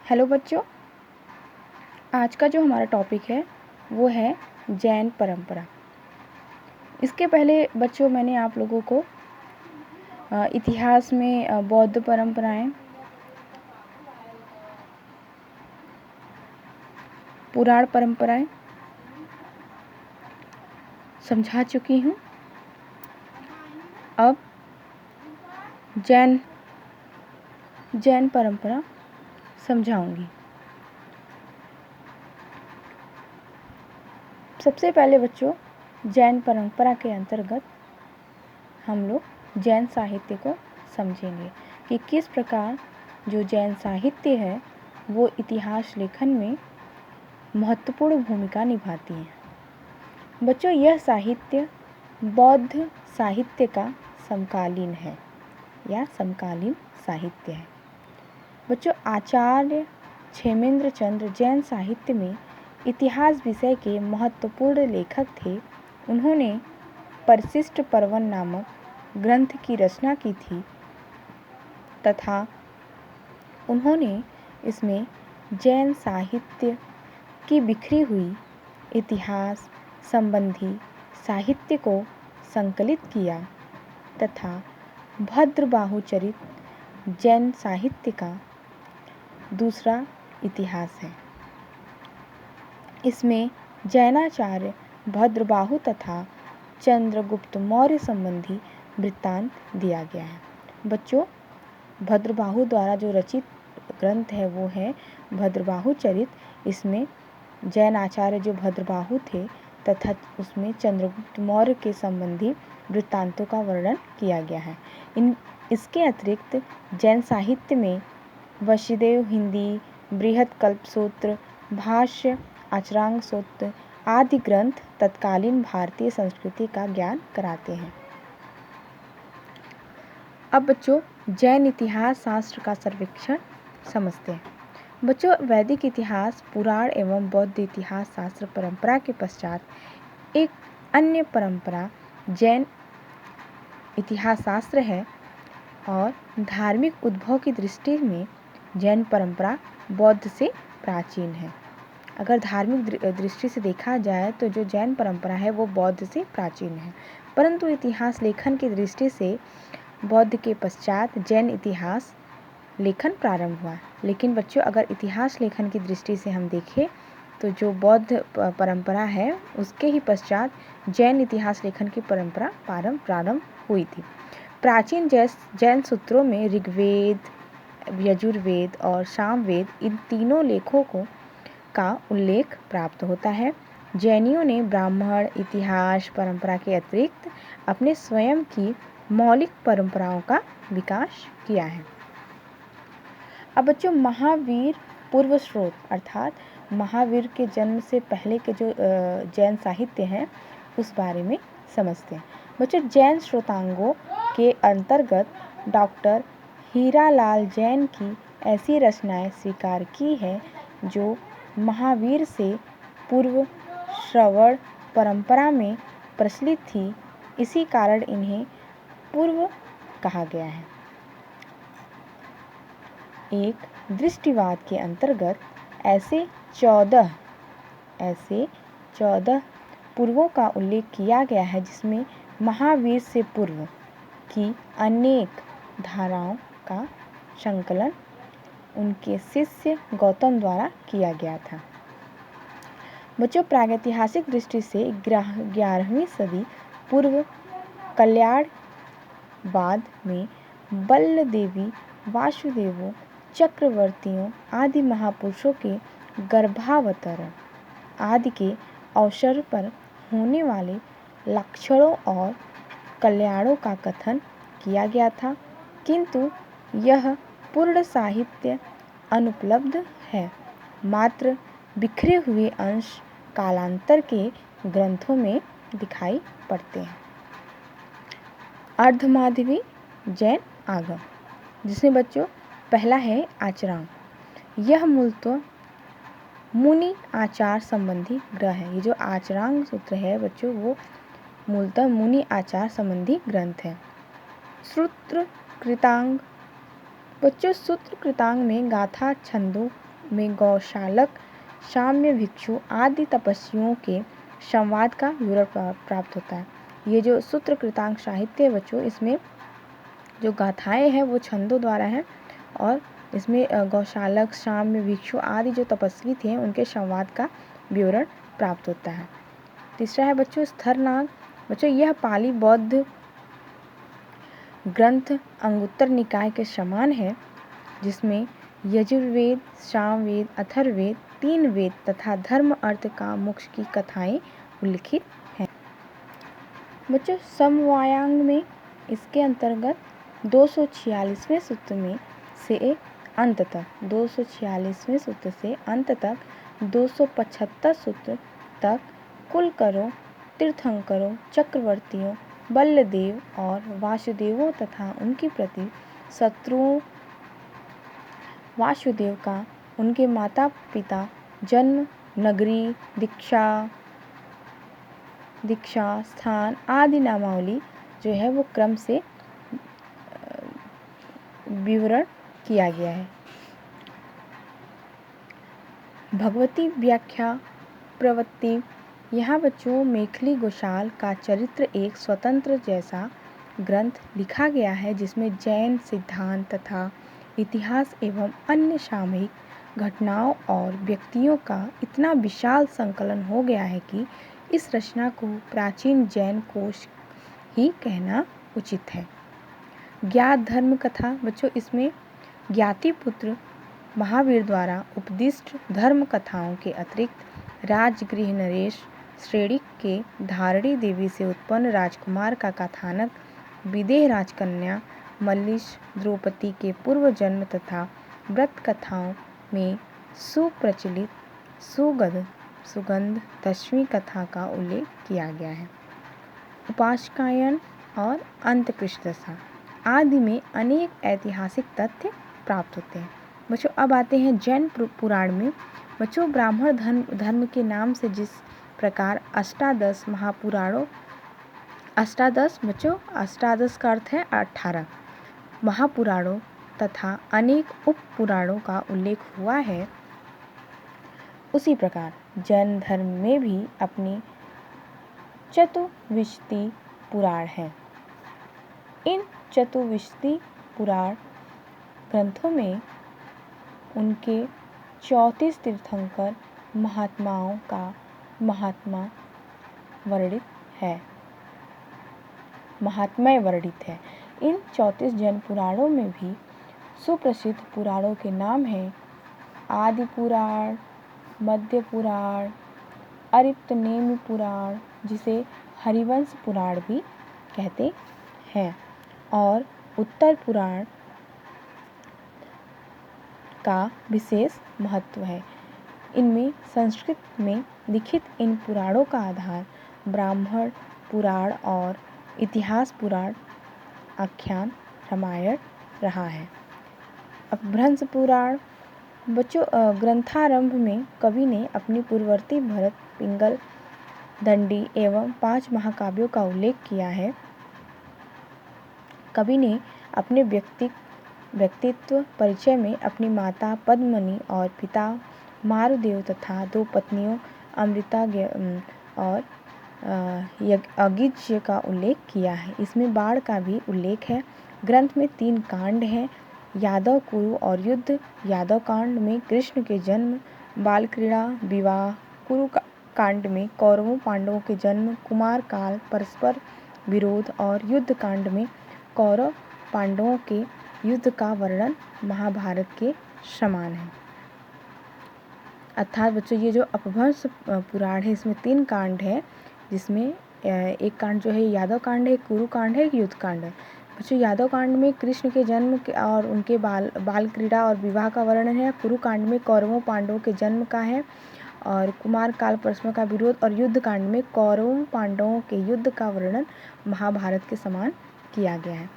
Hello बच्चों, आज का जो हमारा टॉपिक है वो है जैन परंपरा। इसके पहले बच्चों मैंने आप लोगों को इतिहास में बौद्ध परंपराएं, पुराण परंपराएं समझा चुकी हूँ। अब जैन परंपरा समझाऊंगी। सबसे पहले बच्चों, जैन परंपरा के अंतर्गत हम लोग जैन साहित्य को समझेंगे कि किस प्रकार जो जैन साहित्य है वो इतिहास लेखन में महत्वपूर्ण भूमिका निभाती है। बच्चों, यह साहित्य बौद्ध साहित्य का समकालीन है या समकालीन साहित्य है। बच्चों, आचार्य क्षेमेंद्र चंद्र जैन साहित्य में इतिहास विषय के महत्वपूर्ण लेखक थे। उन्होंने परिशिष्ट पर्वन नामक ग्रंथ की रचना की थी तथा उन्होंने इसमें जैन साहित्य की बिखरी हुई इतिहास संबंधी साहित्य को संकलित किया तथा भद्रबाहु चरित जैन साहित्य का दूसरा इतिहास है। इसमें जैनाचार्य भद्रबाहु तथा चंद्रगुप्त मौर्य संबंधी वृत्तांत दिया गया है। बच्चों, भद्रबाहु द्वारा जो रचित ग्रंथ है वो है भद्रबाहु चरित। इसमें जैन आचार्य जो भद्रबाहु थे तथा उसमें चंद्रगुप्त मौर्य के संबंधी वृत्तांतों का वर्णन किया गया है। इसके अतिरिक्त जैन साहित्य में वशिदेव हिंदी, बृहत्कल्पसूत्र, भाष्य, आचरांग सूत्र आदि ग्रंथ तत्कालीन भारतीय संस्कृति का ज्ञान कराते हैं। अब बच्चों, जैन इतिहास शास्त्र का सर्वेक्षण समझते हैं। बच्चों, वैदिक इतिहास, पुराण एवं बौद्ध इतिहास शास्त्र परंपरा के पश्चात एक अन्य परंपरा जैन इतिहास शास्त्र है और धार्मिक उद्भव की दृष्टि में जैन परंपरा बौद्ध से प्राचीन है। अगर धार्मिक दृष्टि से देखा जाए तो जो जैन परंपरा है वो बौद्ध से प्राचीन है, परंतु इतिहास लेखन की दृष्टि से बौद्ध के पश्चात जैन इतिहास लेखन प्रारंभ हुआ। लेकिन बच्चों, अगर इतिहास लेखन की दृष्टि से हम देखें तो जो बौद्ध परंपरा है उसके ही पश्चात जैन इतिहास लेखन की परंपरा प्रारंभ हुई थी। प्राचीन जैन सूत्रों में ऋग्वेद, यजुर्वेद और सामवेद इन तीनों लेखों का उल्लेख प्राप्त होता है। जैनियों ने ब्राह्मण इतिहास परंपरा के अतिरिक्त अपने स्वयं की मौलिक परंपराओं का विकास किया है। अब बच्चों, महावीर पूर्व स्रोत अर्थात महावीर के जन्म से पहले के जो जैन साहित्य हैं उस बारे में समझते हैं। बच्चों, जैन स्रोतांगों के अंतर्गत डॉक्टर हीरालाल जैन की ऐसी रचनाएं स्वीकार की है जो महावीर से पूर्व श्रवण परंपरा में प्रचलित थी। इसी कारण इन्हें पूर्व कहा गया है। एक दृष्टिवाद के अंतर्गत ऐसे 14 पूर्वों का उल्लेख किया गया है जिसमें महावीर से पूर्व की अनेक धाराओं का संकलन उनके शिष्य गौतम द्वारा किया गया था। बच्चों, प्रागैतिहासिक दृष्टि से 11वीं सदी पूर्व कल्याण बाद में बल्ल देवी, वासुदेवों, चक्रवर्तियों आदि महापुरुषों के गर्भावतरण आदि के अवसर पर होने वाले लक्षणों और कल्याणों का कथन किया गया था, किंतु यह पूर्ण साहित्य अनुपलब्ध है। मात्र बिखरे हुए अंश कालांतर के ग्रंथों में दिखाई पड़ते हैं। अर्धमाधवी जैन आगम, जिसमें बच्चों पहला है आचरांग। यह मूलतः मुनि आचार संबंधी ग्रंथ है। ये जो आचरांग सूत्र है बच्चों वो मूलतः मुनि आचार संबंधी ग्रंथ है। सूत्र कृतांग, बच्चों सूत्र कृतांग में गाथा, छंदों, में गौशालक, शाम्य भिक्षु आदि तपस्वियों के संवाद का विवरण प्राप्त होता है। ये जो सूत्रकृतांक साहित्य है बच्चों, इसमें जो गाथाएं हैं वो छंदों द्वारा हैं और इसमें गौशालक, शाम्य भिक्षु आदि जो तपस्वी थे उनके संवाद का विवरण प्राप्त होता है। तीसरा है बच्चों स्थरनाग। बच्चों यह पाली बौद्ध ग्रंथ अंगुत्तर निकाय के समान है, जिसमें यजुर्वेद, सामवेद, अथर्ववेद, 3 वेद तथा धर्म अर्थ का मोक्ष की कथाएं उल्लिखित हैं। बच्चों समवायांग में इसके अंतर्गत 246वें सूत्र में से अंत तक 246वें सूत्र से अंत तक 275 सूत्र तक कुलकरों, तीर्थंकरों, चक्रवर्तियों, बल्लदेव और वासुदेवों तथा उनकी प्रति शत्रुओं, वासुदेव का उनके माता पिता, जन्म, नगरी, दीक्षा स्थान आदि नामावली जो है वो क्रम से विवरण किया गया है। भगवती व्याख्या प्रवृत्ति। यहाँ बच्चों मेखली गोशाल का चरित्र एक स्वतंत्र जैसा ग्रंथ लिखा गया है, जिसमें जैन सिद्धांत तथा इतिहास एवं अन्य सामयिक घटनाओं और व्यक्तियों का इतना विशाल संकलन हो गया है कि इस रचना को प्राचीन जैन कोश ही कहना उचित है। ज्ञात धर्म कथा। बच्चों इसमें ज्ञातिपुत्र महावीर द्वारा उपदिष्ट धर्म कथाओं के अतिरिक्त राजगृह नरेश श्रेणी के धारणी देवी से उत्पन्न राजकुमार का कथानक, विदेह राजकन्या मल्लिश द्रौपदी के पूर्व जन्म तथा व्रत कथाओं में सुप्रचलित सुगंध दशमी कथा का उल्लेख किया गया है। उपासकायन और अंतकृष्ण दशा आदि में अनेक ऐतिहासिक तथ्य प्राप्त होते हैं। बच्चों अब आते हैं जैन पुराण में। बच्चों ब्राह्मण धर्म के नाम से जिस प्रकार अष्टादश महापुराणों, बच्चों अष्टादश का अर्थ है 18 महापुराणों तथा अनेक उप पुराणों का उल्लेख हुआ है, उसी प्रकार जैन धर्म में भी अपनी चतुर्विंशति पुराण है। इन चतुर्विंशति पुराण ग्रंथों में उनके 34 तीर्थंकर महात्माओं का महात्म्य वर्णित है। इन 34 जैन पुराणों में भी सुप्रसिद्ध पुराणों के नाम हैं आदि पुराण, मध्य पुराण, अरिप्तनेमि पुराण जिसे हरिवंश पुराण भी कहते हैं, और उत्तर पुराण का विशेष महत्व है। इनमें संस्कृत में लिखित इन पुराणों का आधार ब्राह्मण पुराण और इतिहास पुराण, आख्यान रामायण रहा है। अब भ्रंश पुराण। बच्चों ग्रंथारंभ में कवि ने अपनी पूर्ववर्ती भरत, पिंगल, दंडी एवं 5 महाकाव्यों का उल्लेख किया है। कवि ने अपने व्यक्तित्व परिचय में अपनी माता पद्मनी और पिता मारुदेव तथा 2 पत्नियों अमृता और अगिज्य का उल्लेख किया है। इसमें बाढ़ का भी उल्लेख है। ग्रंथ में 3 कांड हैं, यादव, कुरु और युद्ध। यादव कांड में कृष्ण के जन्म, बाल क्रीड़ा, विवाह। कुरु कांड में कौरवों पांडवों के जन्म, कुमार काल, परस्पर विरोध और युद्ध कांड में कौरव पांडवों के युद्ध का वर्णन महाभारत के समान है। अर्थात बच्चों ये जो अपभ्रंश पुराण है इसमें 3 कांड है, जिसमें एक कांड जो है यादव कांड है, कुरु कांड है, युद्ध कांड है। बच्चों यादव कांड में कृष्ण के जन्म और उनके बाल क्रीड़ा और विवाह का वर्णन है। कुरु कांड में कौरवों पांडवों के जन्म का है और कुमार काल परस्पर का विरोध, और युद्ध कांड में कौरवों पांडवों के युद्ध का वर्णन महाभारत के समान किया गया है।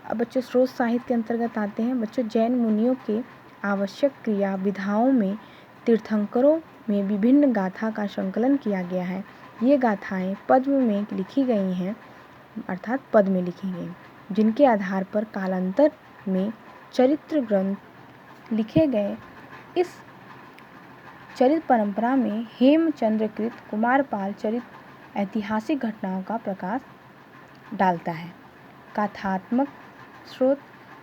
अब बच्चों स्रोत साहित्य के अंतर्गत आते हैं। बच्चों जैन मुनियों के आवश्यक क्रिया विधाओं में तीर्थंकरों में विभिन्न गाथा का संकलन किया गया है। ये गाथाएं पद्म में लिखी गई हैं, अर्थात पद में लिखी गई, जिनके आधार पर कालांतर में चरित्र ग्रंथ लिखे गए इस चरित परंपरा में हेमचंद्रकृत कुमारपाल चरित ऐतिहासिक घटनाओं का प्रकाश डालता है। कथात्मक स्रोत।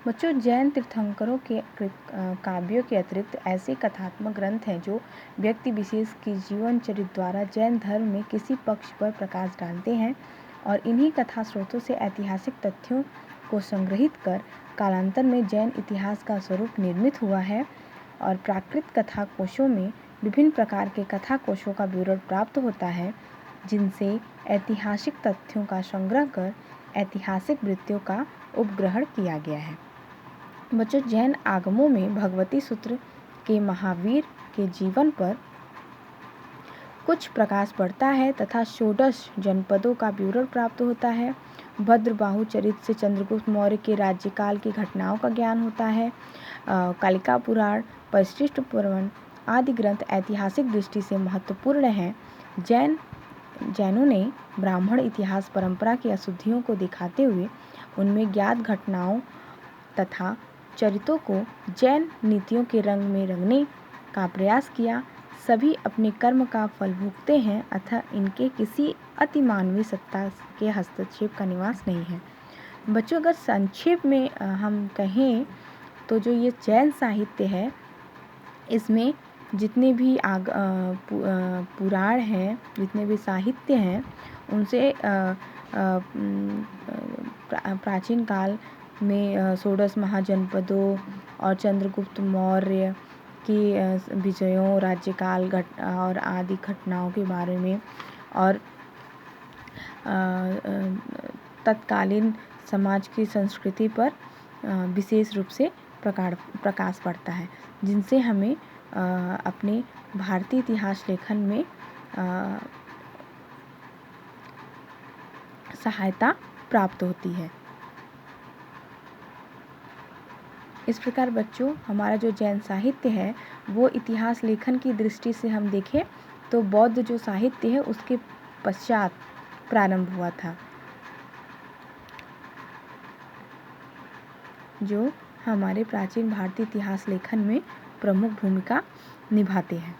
बच्चों, जैन तीर्थंकरों के काव्यों के अतिरिक्त ऐसे कथात्मक ग्रंथ हैं जो व्यक्ति विशेष की जीवन चरित्र द्वारा जैन धर्म में किसी पक्ष पर प्रकाश डालते हैं और इन्हीं कथा स्रोतों से ऐतिहासिक तथ्यों को संग्रहित कर कालांतर में जैन इतिहास का स्वरूप निर्मित हुआ है। और प्राकृत कथा कोशों में विभिन्न प्रकार के कथा कोशों का विवरण प्राप्त होता है जिनसे ऐतिहासिक तथ्यों का संग्रह कर ऐतिहासिक वृत्तियों का उपग्रहण किया गया है। बच्चों, जैन आगमों में भगवती सूत्र के महावीर के जीवन पर कुछ प्रकाश पड़ता है तथा षोडश जनपदों का विवरण प्राप्त होता है। भद्रबाहु चरित से चंद्रगुप्त मौर्य के राज्यकाल की घटनाओं का ज्ञान होता है। कालिका पुराण, परिशिष्ट पुराण आदि ग्रंथ ऐतिहासिक दृष्टि से महत्वपूर्ण हैं। जैनों ने ब्राह्मण इतिहास परंपरा की अशुद्धियों को दिखाते हुए उनमें ज्ञात घटनाओं तथा चरित्रों को जैन नीतियों के रंग में रंगने का प्रयास किया। सभी अपने कर्म का फल भोगते हैं अतः इनके किसी अतिमानवीय सत्ता के हस्तक्षेप का निवास नहीं है। बच्चों, अगर संक्षेप में हम कहें तो जो ये जैन साहित्य है इसमें जितने भी पुराण हैं, जितने भी साहित्य हैं उनसे प्राचीन काल में षोडश महाजनपदों और चंद्रगुप्त मौर्य की विजयों, राज्यकाल और आदि घटनाओं के बारे में और तत्कालीन समाज की संस्कृति पर विशेष रूप से प्रकाश पड़ता है जिनसे हमें अपने भारतीय इतिहास लेखन में सहायता प्राप्त होती है। इस प्रकार बच्चों, हमारा जो जैन साहित्य है वो इतिहास लेखन की दृष्टि से हम देखें तो बौद्ध जो साहित्य है उसके पश्चात प्रारंभ हुआ था, जो हमारे प्राचीन भारतीय इतिहास लेखन में प्रमुख भूमिका निभाते हैं।